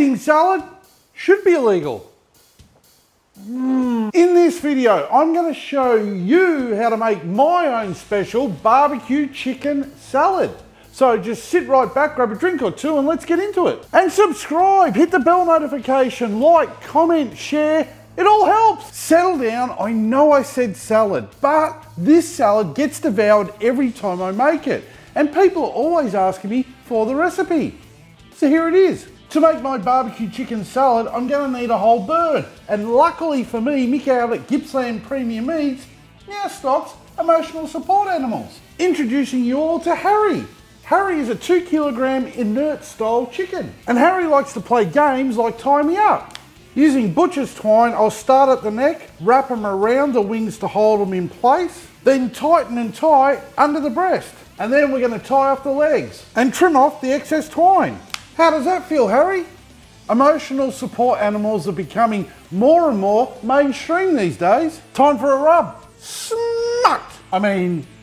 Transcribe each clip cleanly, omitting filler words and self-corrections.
Eating salad should be illegal. In this video, I'm going to show you how to make my own special barbecue chicken salad. So just sit right back, grab a drink or two, and let's get into it. And subscribe, hit the bell notification, like, comment, share. It all helps. Settle down. I know I said salad, but this salad gets devoured every time I make it. And people are always asking me for the recipe. So here it is. To make my barbecue chicken salad, I'm going to need a whole bird. And luckily for me, Mick out at Gippsland Premium Meats now stocks emotional support animals. Introducing you all to Harry. Harry is a 2 kilogram inert style chicken. And Harry likes to play games like tie me up. Using butcher's twine, I'll start at the neck, wrap them around the wings to hold them in place, then tighten and tie under the breast. And then we're going to tie off the legs and trim off the excess twine. How does that feel, Harry? Emotional support animals are becoming more and more mainstream these days. Time for a rub.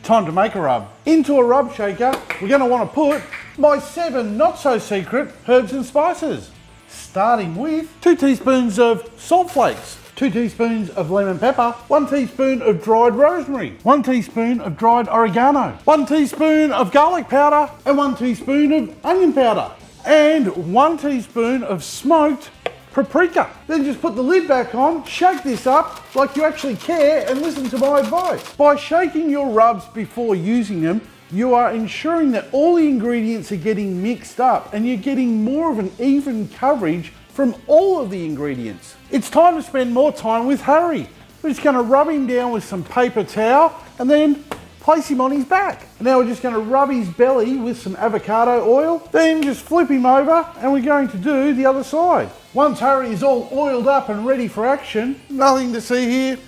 Time to make a rub. Into a rub shaker, we're going to want to put my 7 not so secret herbs and spices. Starting with 2 teaspoons of salt flakes, 2 teaspoons of lemon pepper, 1 teaspoon of dried rosemary, 1 teaspoon of dried oregano, 1 teaspoon of garlic powder, and 1 teaspoon of onion powder, and 1 teaspoon of smoked paprika. Then just put the lid back on, shake this up like you actually care, and listen to my advice. By shaking your rubs before using them, you are ensuring that all the ingredients are getting mixed up and you're getting more of an even coverage from all of the ingredients. It's time to spend more time with Harry. We're just going to rub him down with some paper towel and then place him on his back. And now we're just going to rub his belly with some avocado oil, then just flip him over and we're going to do the other side. Once Harry is all oiled up and ready for action, nothing to see here,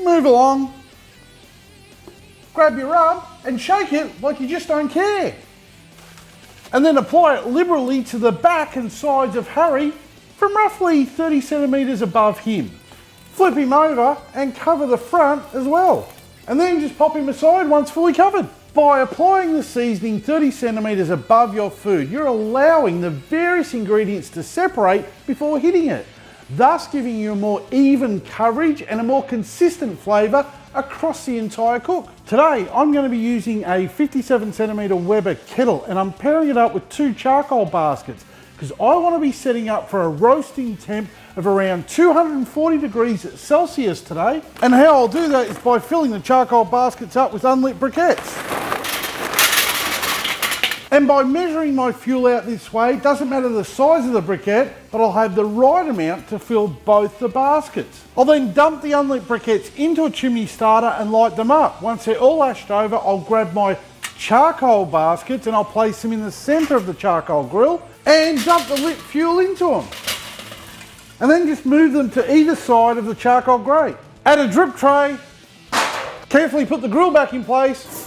move along. Grab your rub and shake it like you just don't care. And then apply it liberally to the back and sides of Harry from roughly 30 centimeters above him. Flip him over and cover the front as well. And then just pop him aside once fully covered. By applying the seasoning 30 centimeters above your food, you're allowing the various ingredients to separate before hitting it, thus giving you a more even coverage and a more consistent flavour across the entire cook. Today, I'm going to be using a 57 centimeter Weber kettle and I'm pairing it up with 2 charcoal baskets because I want to be setting up for a roasting temp of around 240 degrees Celsius today. And how I'll do that is by filling the charcoal baskets up with unlit briquettes. And by measuring my fuel out this way, it doesn't matter the size of the briquette, but I'll have the right amount to fill both the baskets. I'll then dump the unlit briquettes into a chimney starter and light them up. Once they're all ashed over, I'll grab my charcoal baskets and I'll place them in the center of the charcoal grill and dump the lit fuel into them. And then just move them to either side of the charcoal grate. Add a drip tray, carefully put the grill back in place,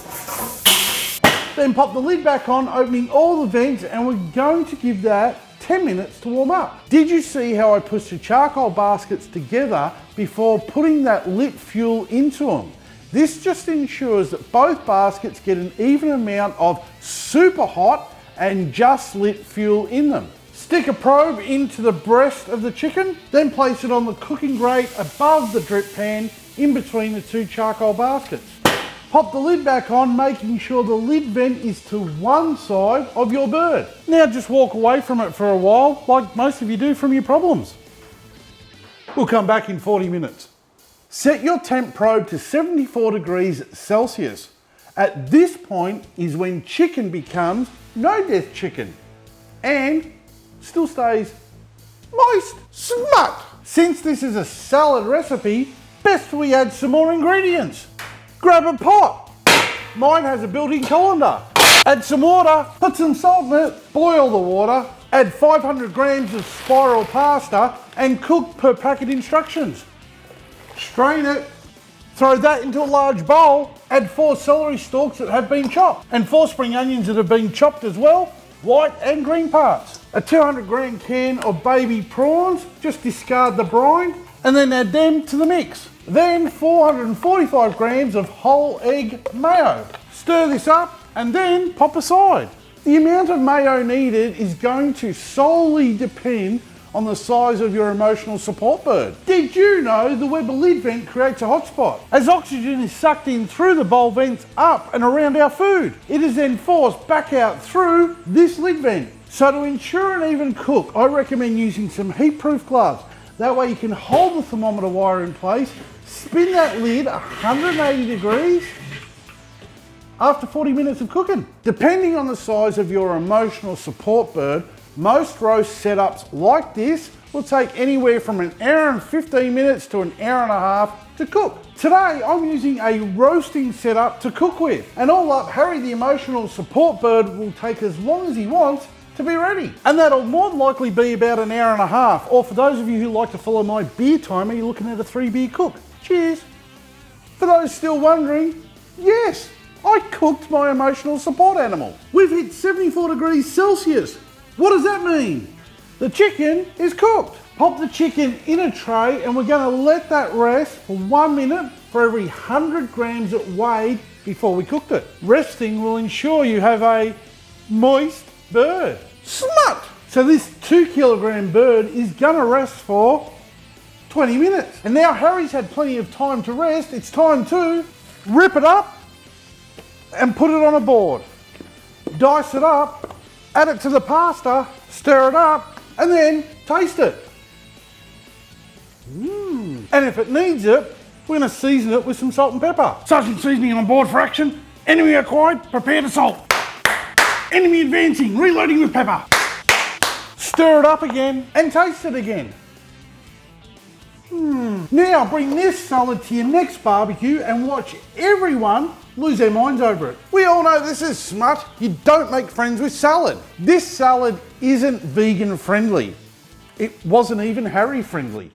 then pop the lid back on, opening all the vents, and we're going to give that 10 minutes to warm up. Did you see how I pushed the charcoal baskets together before putting that lit fuel into them? This just ensures that both baskets get an even amount of super hot and just lit fuel in them. Stick a probe into the breast of the chicken, then place it on the cooking grate above the drip pan in between the 2 charcoal baskets. Pop the lid back on, making sure the lid vent is to one side of your bird. Now just walk away from it for a while, like most of you do from your problems. We'll come back in 40 minutes. Set your temp probe to 74 degrees Celsius. At this point is when chicken becomes no death chicken and still stays moist. Smut! Since this is a salad recipe, best we add some more ingredients. Grab a pot. Mine has a built-in colander. Add some water, put some salt in it, boil the water, add 500 grams of spiral pasta and cook per packet instructions. Strain it, throw that into a large bowl, add 4 celery stalks that have been chopped and 4 spring onions that have been chopped as well, white and green parts. A 200 gram can of baby prawns, just discard the brine and then add them to the mix. Then 445 grams of whole egg mayo. Stir this up and then pop aside. The amount of mayo needed is going to solely depend on the size of your emotional support bird. Did you know the Weber lid vent creates a hotspot? As oxygen is sucked in through the bowl vents up and around our food, it is then forced back out through this lid vent. So to ensure an even cook, I recommend using some heat-proof gloves. That way you can hold the thermometer wire in place, spin that lid 180 degrees after 40 minutes of cooking. Depending on the size of your emotional support bird, most roast setups like this will take anywhere from an hour and 15 minutes to an hour and a half to cook. Today I'm using a roasting setup to cook with, and all up, Harry the emotional support bird will take as long as he wants to be ready. And that'll more than likely be about an hour and a half, or for those of you who like to follow my beer timer, you're looking at a 3-beer cook. Cheers. For those still wondering, yes, I cooked my emotional support animal. We've hit 74 degrees Celsius. What does that mean? The chicken is cooked. Pop the chicken in a tray and we're gonna let that rest for 1 minute for every 100 grams it weighed before we cooked it. Resting will ensure you have a moist bird. Smut! So this 2 kilogram bird is gonna rest for 20 minutes. And now Harry's had plenty of time to rest, it's time to rip it up and put it on a board. Dice it up, add it to the pasta, stir it up, and then taste it. And if it needs it, we're gonna season it with some salt and pepper. Sergeant seasoning on board for action. Enemy acquired, prepare to salt. Enemy advancing, reloading with pepper. Stir it up again and taste it again. Now bring this salad to your next barbecue and watch everyone lose their minds over it. We all know this is smut. You don't make friends with salad. This salad isn't vegan friendly. It wasn't even Harry friendly.